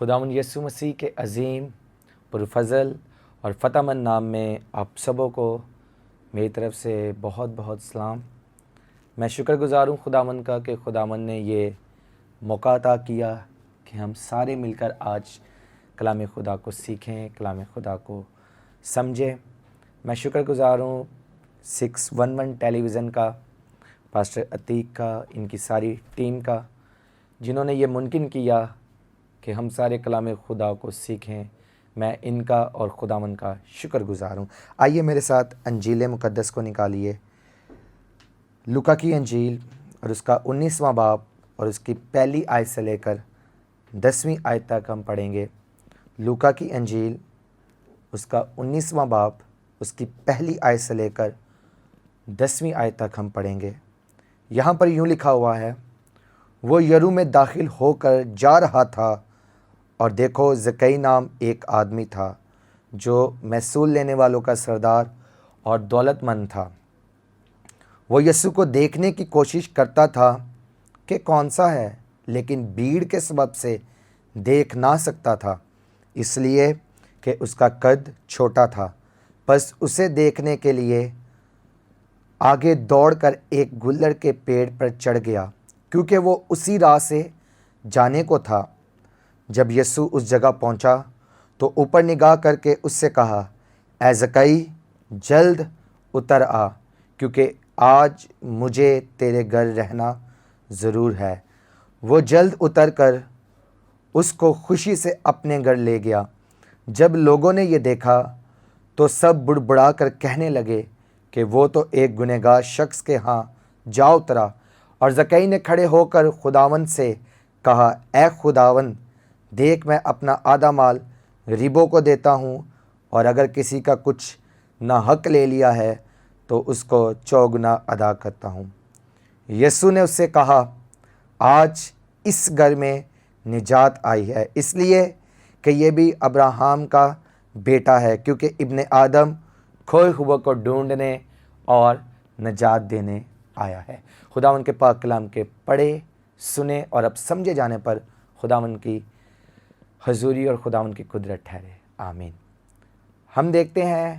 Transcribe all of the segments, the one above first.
خداوند یسوع مسیح کے عظیم پرفضل اور فتح مند نام میں آپ سبوں کو میری طرف سے بہت بہت سلام۔ میں شکر گزار ہوں خداوند کا کہ خداوند نے یہ موقع عطا کیا کہ ہم سارے مل کر آج کلام خدا کو سیکھیں، کلام خدا کو سمجھیں۔ میں شکر گزار ہوں 611 ٹیلی ویژن کا، پاسٹر عتیق کا، ان کی ساری ٹیم کا، جنہوں نے یہ ممکن کیا کہ ہم سارے کلام خدا کو سیکھیں۔ میں ان کا اور خداوند کا شکر گزار ہوں۔ آئیے میرے ساتھ انجیل مقدس کو نکالیے، لوکا کی انجیل اور اس کا 19واں باب اور اس کی پہلی آیت سے لے کر 10ویں آیت تک ہم پڑھیں گے۔ لوکا کی انجیل اس کا 19واں باب اس کی پہلی آیت سے لے کر 10ویں آیت تک ہم پڑھیں گے۔ یہاں پر یوں لکھا ہوا ہے، وہ یرو میں داخل ہو کر جا رہا تھا اور دیکھو زکئی نام ایک آدمی تھا جو محصول لینے والوں کا سردار اور دولت مند تھا۔ وہ یسوع کو دیکھنے کی کوشش کرتا تھا کہ کون سا ہے، لیکن بھیڑ کے سبب سے دیکھ نہ سکتا تھا، اس لیے کہ اس کا قد چھوٹا تھا۔ بس اسے دیکھنے کے لیے آگے دوڑ کر ایک گلڑ کے پیڑ پر چڑھ گیا، کیونکہ وہ اسی راہ سے جانے کو تھا۔ جب یسوع اس جگہ پہنچا تو اوپر نگاہ کر کے اس سے کہا، اے زکئی، جلد اتر آ، کیونکہ آج مجھے تیرے گھر رہنا ضرور ہے۔ وہ جلد اتر کر اس کو خوشی سے اپنے گھر لے گیا۔ جب لوگوں نے یہ دیکھا تو سب بڑبڑا کر کہنے لگے کہ وہ تو ایک گنہگار شخص کے ہاں جا اترا۔ اور زکئی نے کھڑے ہو کر خداوند سے کہا، اے خداوند، دیکھ میں اپنا آدھا مال غریبوں کو دیتا ہوں، اور اگر کسی کا کچھ ناحق لے لیا ہے تو اس کو چوگنا ادا کرتا ہوں۔ یسوع نے اس سے کہا، آج اس گھر میں نجات آئی ہے، اس لیے کہ یہ بھی ابراہیم کا بیٹا ہے، کیونکہ ابن آدم کھوئے ہوئے کو ڈھونڈنے اور نجات دینے آیا ہے۔ خداوند کے پاک کلام کے پڑھے، سنے اور اب سمجھے جانے پر خداوند کی حضوری اور خداوند کی قدرت ٹھہرے، آمین۔ ہم دیکھتے ہیں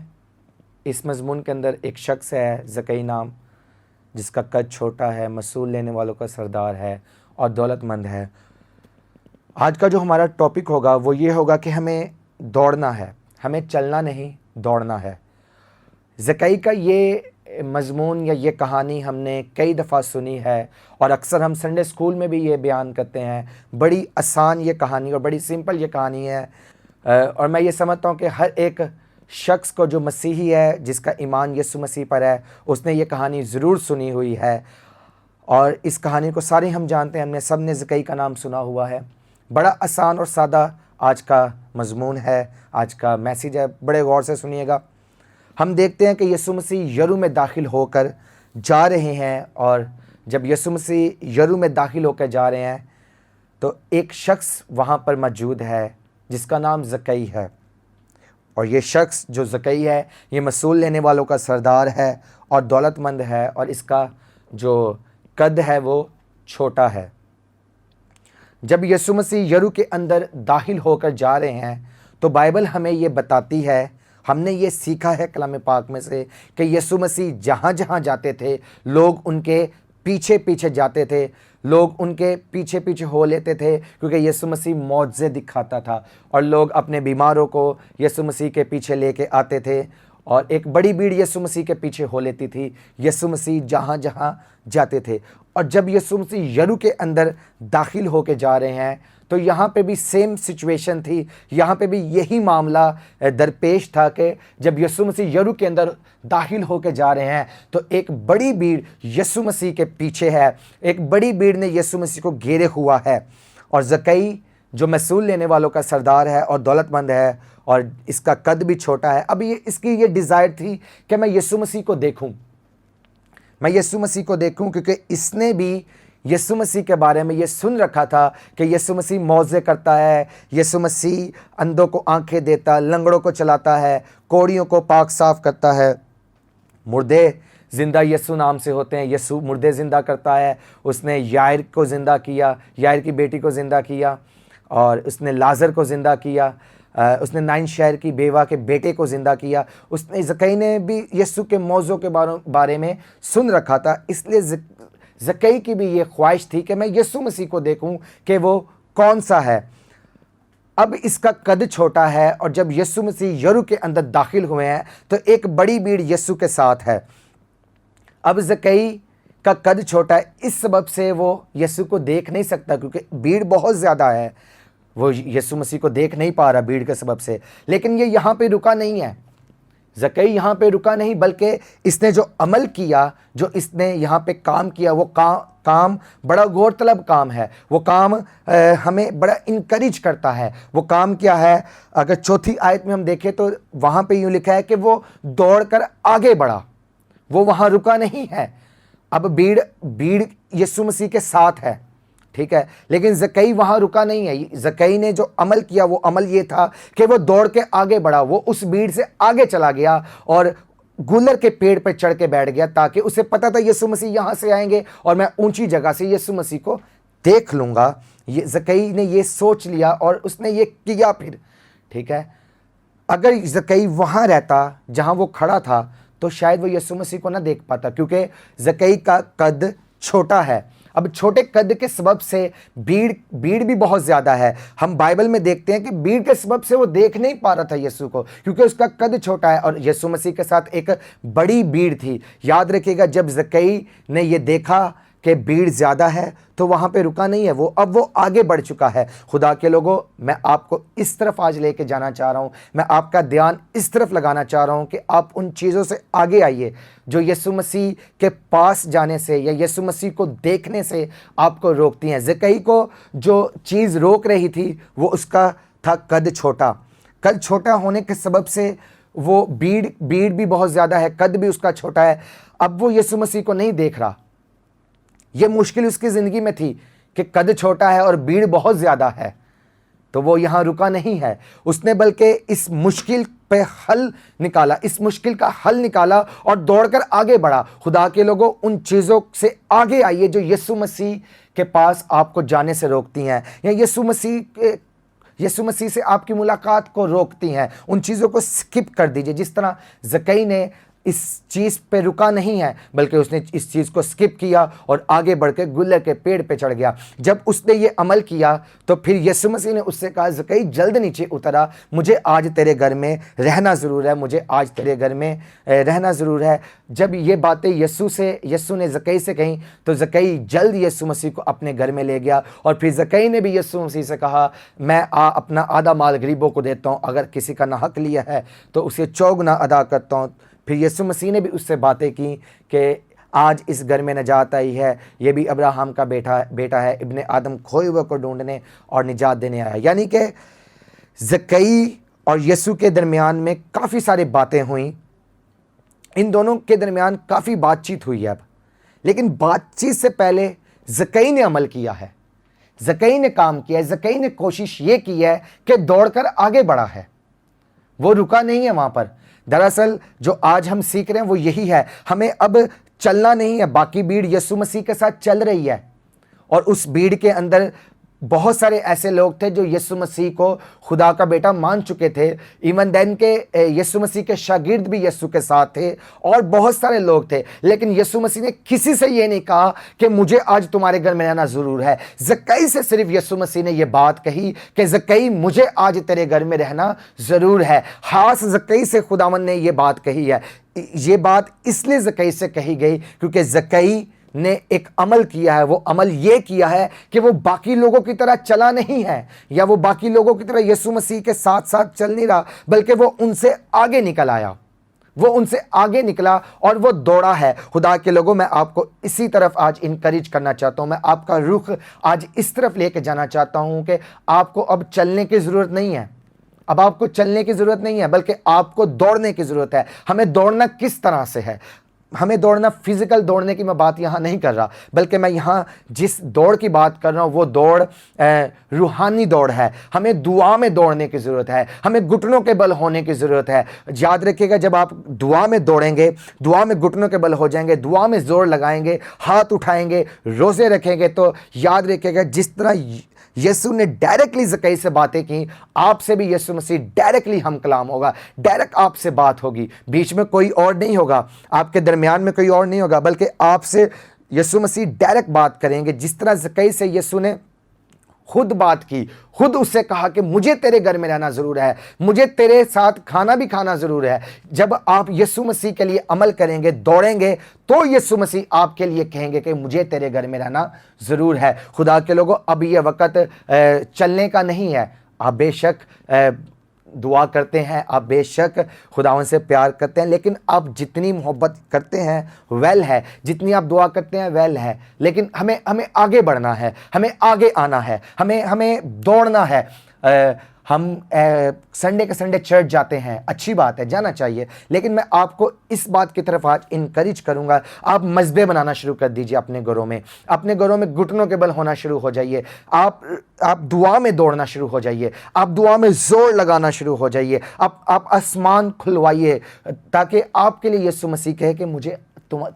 اس مضمون کے اندر ایک شخص ہے زکئی نام، جس کا قد چھوٹا ہے، محصول لینے والوں کا سردار ہے اور دولت مند ہے۔ آج کا جو ہمارا ٹاپک ہوگا وہ یہ ہوگا کہ ہمیں دوڑنا ہے، ہمیں چلنا نہیں، دوڑنا ہے۔ زکئی کا یہ مضمون یا یہ کہانی ہم نے کئی دفعہ سنی ہے، اور اکثر ہم سنڈے اسکول میں بھی یہ بیان کرتے ہیں۔ بڑی آسان یہ کہانی اور بڑی سمپل یہ کہانی ہے، اور میں یہ سمجھتا ہوں کہ ہر ایک شخص کو جو مسیحی ہے، جس کا ایمان یسوع مسیح پر ہے، اس نے یہ کہانی ضرور سنی ہوئی ہے، اور اس کہانی کو سارے ہم جانتے ہیں، ہم نے سب نے زکئی کا نام سنا ہوا ہے۔ بڑا آسان اور سادہ آج کا مضمون ہے، آج کا میسیج ہے، بڑے غور سے سنیے گا۔ ہم دیکھتے ہیں کہ یسوع مسیح یرو میں داخل ہو کر جا رہے ہیں، اور جب یسوع مسیح یرو میں داخل ہو کر جا رہے ہیں تو ایک شخص وہاں پر موجود ہے جس کا نام زکئی ہے، اور یہ شخص جو زکئی ہے یہ محصول لینے والوں کا سردار ہے اور دولت مند ہے، اور اس کا جو قد ہے وہ چھوٹا ہے۔ جب یسوع مسیح یرو کے اندر داخل ہو کر جا رہے ہیں تو بائبل ہمیں یہ بتاتی ہے، ہم نے یہ سیکھا ہے کلام پاک میں سے، کہ یسوع مسیح جہاں جہاں جاتے تھے لوگ ان کے پیچھے پیچھے جاتے تھے، لوگ ان کے پیچھے پیچھے ہو لیتے تھے، کیونکہ یسوع مسیح معجزے دکھاتا تھا، اور لوگ اپنے بیماروں کو یسوع مسیح کے پیچھے لے کے آتے تھے، اور ایک بڑی بھیڑ یسوع مسیح کے پیچھے ہو لیتی تھی۔ یسوع مسیح جہاں جہاں جاتے تھے، اور جب یسوع مسیح یرو کے اندر داخل ہو کے جا رہے ہیں تو یہاں پہ بھی سیم سچویشن تھی، یہاں پہ بھی یہی معاملہ درپیش تھا کہ جب یسوع مسیح یرو کے اندر داخل ہو کے جا رہے ہیں تو ایک بڑی بھیڑ یسوع مسیح کے پیچھے ہے، ایک بڑی بھیڑ نے یسوع مسیح کو گھیرے ہوا ہے، اور زکئی جو محصول لینے والوں کا سردار ہے اور دولت مند ہے، اور اس کا قد بھی چھوٹا ہے۔ اب اس کی یہ ڈیزائر تھی کہ میں یسوع مسیح کو دیکھوں، میں یسوع مسیح کو دیکھوں، کیونکہ اس نے بھی یسوع مسیح کے بارے میں یہ سن رکھا تھا کہ یسوع مسیح معجزے کرتا ہے، یسوع مسیح اندھوں کو آنکھیں دیتا، لنگڑوں کو چلاتا ہے، کوڑیوں کو پاک صاف کرتا ہے، مردے زندہ یسوع نام سے ہوتے ہیں، یسوع مردے زندہ کرتا ہے۔ اس نے یائر کو زندہ کیا، یائر کی بیٹی کو زندہ کیا۔ اور اس نے لازر کو زندہ کیا، اس نے نائن شہر کی بیوہ کے بیٹے کو زندہ کیا۔ اس نے زکئی نے بھی یسوع کے موضوع کے بارے میں سن رکھا تھا، اس لیے زکئی کی بھی یہ خواہش تھی کہ میں یسوع مسیح کو دیکھوں کہ وہ کون سا ہے۔ اب اس کا قد چھوٹا ہے، اور جب یسوع مسیح یرو کے اندر داخل ہوئے ہیں تو ایک بڑی بھیڑ یسوع کے ساتھ ہے۔ اب زکئی کا قد چھوٹا ہے، اس سبب سے وہ یسوع کو دیکھ نہیں سکتا، کیونکہ بھیڑ بہت زیادہ ہے، وہ یسوع مسیح کو دیکھ نہیں پا رہا بھیڑ کے سبب سے۔ لیکن یہ یہاں پہ رکا نہیں ہے، زکئی یہاں پہ رکا نہیں، بلکہ اس نے جو عمل کیا، جو اس نے یہاں پہ کام کیا، وہ کام بڑا غور طلب کام ہے۔ وہ کام ہمیں بڑا انکریج کرتا ہے۔ وہ کام کیا ہے؟ اگر چوتھی آیت میں ہم دیکھیں تو وہاں پہ یوں لکھا ہے کہ وہ دوڑ کر آگے بڑھا، وہ وہاں رکا نہیں ہے۔ اب بھیڑ یسوع مسیح کے ساتھ ہے، ٹھیک ہے، لیکن زکئی وہاں رکا نہیں ہے۔ زکئی نے جو عمل کیا وہ عمل یہ تھا کہ وہ دوڑ کے آگے بڑھا، وہ اس بھیڑ سے آگے چلا گیا اور گولر کے پیڑ پہ چڑھ کے بیٹھ گیا، تاکہ اسے پتا تھا یسوع مسیح یہاں سے آئیں گے اور میں اونچی جگہ سے یسوع مسیح کو دیکھ لوں گا۔ یہ زکئی نے یہ سوچ لیا اور اس نے یہ کیا پھر، ٹھیک ہے۔ اگر زکئی وہاں رہتا جہاں وہ کھڑا تھا تو شاید وہ یسوع مسیح کو نہ دیکھ پاتا، کیونکہ زکئی کا قد چھوٹا ہے۔ اب چھوٹے قد کے سبب سے بھیڑ بھی بہت زیادہ ہے۔ ہم بائبل میں دیکھتے ہیں کہ بھیڑ کے سبب سے وہ دیکھ نہیں پا رہا تھا یسوع کو، کیونکہ اس کا قد چھوٹا ہے، اور یسوع مسیح کے ساتھ ایک بڑی بھیڑ تھی۔ یاد رکھیے گا، جب زکئی نے یہ دیکھا کہ بھیڑ زیادہ ہے تو وہاں پہ رکا نہیں ہے، اب وہ آگے بڑھ چکا ہے۔ خدا کے لوگوں، میں آپ کو اس طرف آج لے کے جانا چاہ رہا ہوں، میں آپ کا دھیان اس طرف لگانا چاہ رہا ہوں کہ آپ ان چیزوں سے آگے آئیے جو یسوع مسیح کے پاس جانے سے یا یسوع مسیح کو دیکھنے سے آپ کو روکتی ہیں۔ زکئی کو جو چیز روک رہی تھی وہ اس کا تھا قد چھوٹا۔ قد چھوٹا ہونے کے سبب سے وہ بھیڑ بھی بہت زیادہ ہے، قد بھی اس کا چھوٹا ہے۔ اب وہ یسوع مسیح کو نہیں دیکھ رہا۔ یہ مشکل اس کی زندگی میں تھی کہ قد چھوٹا ہے اور بھیڑ بہت زیادہ ہے، تو وہ یہاں رکا نہیں ہے۔ اس نے بلکہ اس مشکل پہ اس مشکل کا حل نکالا اور دوڑ کر آگے بڑھا۔ خدا کے لوگوں، ان چیزوں سے آگے آئیے جو یسوع مسیح کے پاس آپ کو جانے سے روکتی ہیں، یا یسوع مسیح سے آپ کی ملاقات کو روکتی ہیں۔ ان چیزوں کو سکپ کر دیجئے، جس طرح زکئی نے اس چیز پہ رکا نہیں ہے، بلکہ اس نے اس چیز کو سکپ کیا اور آگے بڑھ کے گلر کے پیڑ پہ چڑھ گیا۔ جب اس نے یہ عمل کیا تو پھر یسوع مسیح نے اس سے کہا، زکئی جلد نیچے اترا، مجھے آج تیرے گھر میں رہنا ضرور ہے، مجھے آج تیرے گھر میں رہنا ضرور ہے۔ جب یہ باتیں یسوع نے زکئی سے کہیں تو زکئی جلد یسوع مسیح کو اپنے گھر میں لے گیا، اور پھر زکئی نے بھی یسوع مسیح سے کہا، میں اپنا آدھا مال غریبوں کو دیتا ہوں، اگر کسی کا ناحق لیا ہے تو اسے 4 گنا ادا کرتا ہوں۔ پھر یسوع مسیح نے بھی اس سے باتیں کی کہ آج اس گھر میں نجات آئی ہے، یہ بھی ابراہم کا بیٹا ہے، ابن آدم کھوئے ہوئے کو ڈھونڈنے اور نجات دینے آیا۔ یعنی کہ زکئی اور یسوع کے درمیان میں کافی ساری باتیں ہوئیں، ان دونوں کے درمیان کافی بات چیت ہوئی ہے اب، لیکن بات چیت سے پہلے زکئی نے عمل کیا ہے، زکئی نے کام کیا ہے، زکئی نے کوشش یہ کی ہے کہ دوڑ کر آگے بڑھا ہے، وہ رکا نہیں ہے وہاں پر۔ دراصل جو آج ہم سیکھ رہے ہیں وہ یہی ہے، ہمیں اب چلنا نہیں ہے، باقی بھیڑ یسوع مسیح کے ساتھ چل رہی ہے، اور اس بھیڑ کے اندر بہت سارے ایسے لوگ تھے جو یسوع مسیح کو خدا کا بیٹا مان چکے تھے، ایون دین کے یسوع مسیح کے شاگرد بھی یسوع کے ساتھ تھے اور بہت سارے لوگ تھے، لیکن یسوع مسیح نے کسی سے یہ نہیں کہا کہ مجھے آج تمہارے گھر میں رہنا ضرور ہے۔ زکئی سے صرف یسوع مسیح نے یہ بات کہی کہ زکئی مجھے آج تیرے گھر میں رہنا ضرور ہے۔ خاص زکئی سے خداوند نے یہ بات کہی ہے۔ یہ بات اس لیے زکئی سے کہی گئی کیونکہ زکئی نے ایک عمل کیا ہے، وہ عمل یہ کیا ہے کہ وہ باقی لوگوں کی طرح چلا نہیں ہے، یا وہ باقی لوگوں کی طرح یسوع مسیح کے ساتھ ساتھ چل نہیں رہا، بلکہ وہ ان سے آگے نکل آیا، وہ ان سے آگے نکلا اور وہ دوڑا ہے۔ خدا کے لوگوں، میں آپ کو اسی طرف آج انکریج کرنا چاہتا ہوں، میں آپ کا رخ آج اس طرف لے کے جانا چاہتا ہوں کہ آپ کو اب چلنے کی ضرورت نہیں ہے، اب آپ کو چلنے کی ضرورت نہیں ہے، بلکہ آپ کو دوڑنے کی ضرورت ہے۔ ہمیں دوڑنا کس طرح سے ہے؟ ہمیں دوڑنا فزیکل دوڑنے کی میں بات یہاں نہیں کر رہا، بلکہ میں یہاں جس دوڑ کی بات کر رہا ہوں وہ دوڑ روحانی دوڑ ہے۔ ہمیں دعا میں دوڑنے کی ضرورت ہے، ہمیں گھٹنوں کے بل ہونے کی ضرورت ہے۔ یاد رکھیے گا، جب آپ دعا میں دوڑیں گے، دعا میں گھٹنوں کے بل ہو جائیں گے، دعا میں زور لگائیں گے، ہاتھ اٹھائیں گے، روزے رکھیں گے، تو یاد رکھیے گا جس طرح یسوع نے ڈائریکٹلی زکئی سے باتیں کی، آپ سے بھی یسوع مسیح ڈائریکٹلی ہم کلام ہوگا، ڈائریکٹ آپ سے بات ہوگی، بیچ میں کوئی اور نہیں ہوگا، آپ کے درمیان میں کوئی اور نہیں ہوگا، بلکہ آپ سے یسوع مسیح ڈائریکٹ بات کریں گے۔ جس طرح زکئی سے یسوع نے خود بات کی، خود اس سے کہا کہ مجھے تیرے گھر میں رہنا ضرور ہے، مجھے تیرے ساتھ کھانا بھی کھانا ضرور ہے۔ جب آپ یسوع مسیح کے لیے عمل کریں گے، دوڑیں گے، تو یسوع مسیح آپ کے لیے کہیں گے کہ مجھے تیرے گھر میں رہنا ضرور ہے۔ خدا کے لوگوں، اب یہ وقت چلنے کا نہیں ہے۔ آپ بے شک دعا کرتے ہیں، آپ بے شک خداوند سے پیار کرتے ہیں، لیکن آپ جتنی محبت کرتے ہیں ویل ہے، جتنی آپ دعا کرتے ہیں ویل ہے، لیکن ہمیں آگے بڑھنا ہے، ہمیں آگے آنا ہے، ہمیں دوڑنا ہے۔ ہم سنڈے کے سنڈے چرچ جاتے ہیں، اچھی بات ہے، جانا چاہیے، لیکن میں آپ کو اس بات کی طرف آج انکریج کروں گا، آپ مذبے بنانا شروع کر دیجئے اپنے گھروں میں، اپنے گھروں میں گھٹنوں کے بل ہونا شروع ہو جائیے، آپ دعا میں دوڑنا شروع ہو جائیے، آپ دعا میں زور لگانا شروع ہو جائیے، آپ آسمان کھلوائیے، تاکہ آپ کے لیے یسوع مسیح کہے کہ مجھے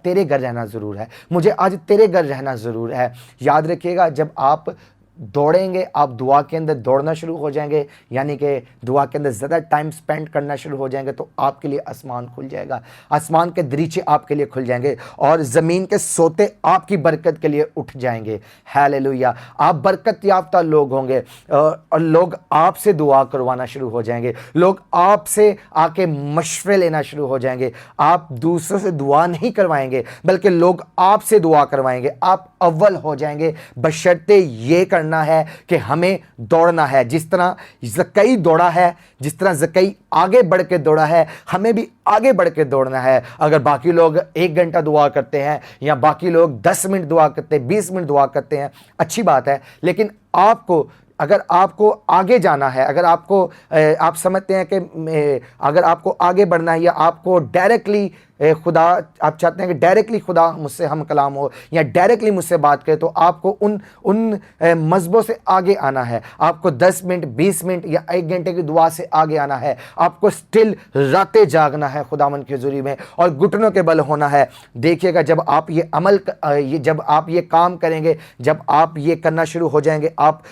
تیرے گھر رہنا ضرور ہے، مجھے آج تیرے گھر رہنا ضرور ہے۔ یاد رکھیے گا، جب آپ دوڑیں گے، آپ دعا کے اندر دوڑنا شروع ہو جائیں گے، یعنی کہ دعا کے اندر زیادہ ٹائم سپینڈ کرنا شروع ہو جائیں گے، تو آپ کے لیے آسمان کھل جائے گا، آسمان کے دریچے آپ کے لیے کھل جائیں گے، اور زمین کے سوتے آپ کی برکت کے لیے اٹھ جائیں گے۔ ہیلیلویا! آپ برکت یافتہ لوگ ہوں گے، اور لوگ آپ سے دعا کروانا شروع ہو جائیں گے، لوگ آپ سے آ کے مشورے لینا شروع ہو جائیں گے۔ آپ دوسروں سے دعا نہیں کروائیں گے، بلکہ لوگ آپ سے دعا کروائیں گے۔ آپ اول ہو جائیں گے، بشرطے یہ کرنا ہے کہ ہمیں دوڑنا ہے۔ جس طرح زکئی دوڑا ہے، جس طرح زکئی آگے بڑھ کے دوڑا ہے، ہمیں بھی آگے بڑھ کے دوڑنا ہے۔ اگر باقی لوگ 1 گھنٹہ دعا کرتے ہیں، یا باقی لوگ 10 منٹ دعا کرتے ہیں، 20 منٹ دعا کرتے ہیں، اچھی بات ہے، لیکن اگر آپ کو آگے جانا ہے، اگر آپ سمجھتے ہیں کہ اگر آپ کو آگے بڑھنا ہے، یا آپ کو ڈائریکٹلی خدا، آپ چاہتے ہیں کہ ڈائریکٹلی خدا مجھ سے ہم کلام ہو، یا ڈائریکٹلی مجھ سے بات کرے، تو آپ کو ان مذہبوں سے آگے آنا ہے۔ آپ کو 10 منٹ، 20 منٹ یا 1 گھنٹے کی دعا سے آگے آنا ہے۔ آپ کو سٹل راتیں جاگنا ہے خداوند کی حضوری میں، اور گھٹنوں کے بل ہونا ہے۔ دیکھیے گا، جب آپ یہ کام کریں گے، جب آپ یہ کرنا شروع ہو جائیں گے، آپ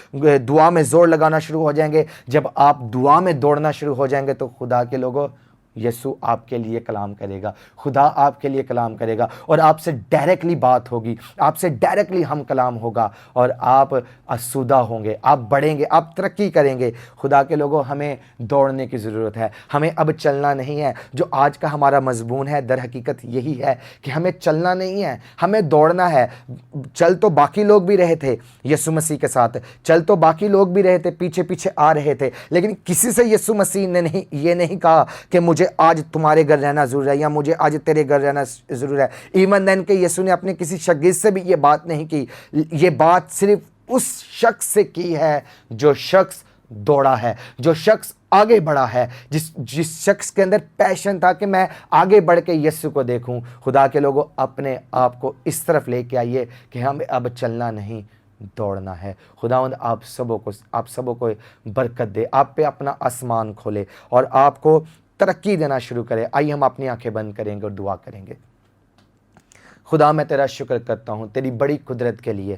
دعا میں زور لگانا شروع ہو جائیں گے، جب آپ دعا میں دوڑنا شروع ہو جائیں گے، تو خدا کے لوگوں، یسوع آپ کے لیے کلام کرے گا، خدا آپ کے لیے کلام کرے گا، اور آپ سے ڈائریکٹلی بات ہوگی، آپ سے ڈائریکٹلی ہم کلام ہوگا، اور آپ آسودہ ہوں گے، آپ بڑھیں گے، آپ ترقی کریں گے۔ خدا کے لوگوں، ہمیں دوڑنے کی ضرورت ہے، ہمیں اب چلنا نہیں ہے۔ جو آج کا ہمارا مضمون ہے، در حقیقت یہی ہے کہ ہمیں چلنا نہیں ہے، ہمیں دوڑنا ہے۔ چل تو باقی لوگ بھی رہے تھے یسوع مسیح کے ساتھ، چل تو باقی لوگ بھی رہے تھے، پیچھے پیچھے آ رہے تھے، لیکن کسی سے یسوع مسیح نے یہ نہیں کہا کہ مجھے آج تمہارے گھر رہنا ضرور ہے، یا مجھے آج تیرے گھر رہنا ضرور ہے۔ ایون دین کہ یسوع نے اپنے کسی شاگرد سے بھی یہ بات نہیں کی، یہ بات صرف اس شخص سے کی ہے جو شخص دوڑا ہے، جو شخص آگے بڑھا ہے، جس شخص کے اندر پیشن تھا کہ میں آگے بڑھ کے یسوع کو دیکھوں۔ خدا کے لوگوں، اپنے آپ کو اس طرف لے کے آئیے کہ ہمیں اب چلنا نہیں، دوڑنا ہے۔ خداوند آپ سبوں کو برکت دے، آپ پہ اپنا آسمان کھولے، اور آپ کو ترقی دینا شروع کرے۔ آئیے ہم اپنی آنکھیں بند کریں گے اور دعا کریں گے۔ خدا، میں تیرا شکر کرتا ہوں تیری بڑی قدرت کے لیے۔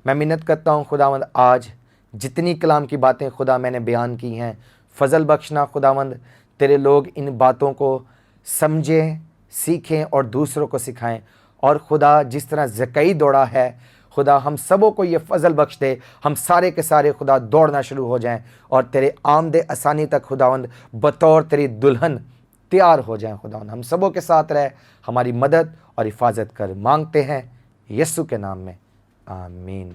میں منت کرتا ہوں خداوند، آج جتنی کلام کی باتیں خدا میں نے بیان کی ہیں، فضل بخشنا خداوند، تیرے لوگ ان باتوں کو سمجھیں، سیکھیں اور دوسروں کو سکھائیں۔ اور خدا، جس طرح زکئی دوڑا ہے، خدا ہم سبوں کو یہ فضل بخش دے، ہم سارے کے سارے خدا دوڑنا شروع ہو جائیں، اور تیرے آمد آسانی تک خداوند بطور تیری دلہن تیار ہو جائیں۔ خداوند ہم سبوں کے ساتھ رہے، ہماری مدد اور حفاظت کر، مانگتے ہیں یسوع کے نام میں، آمین۔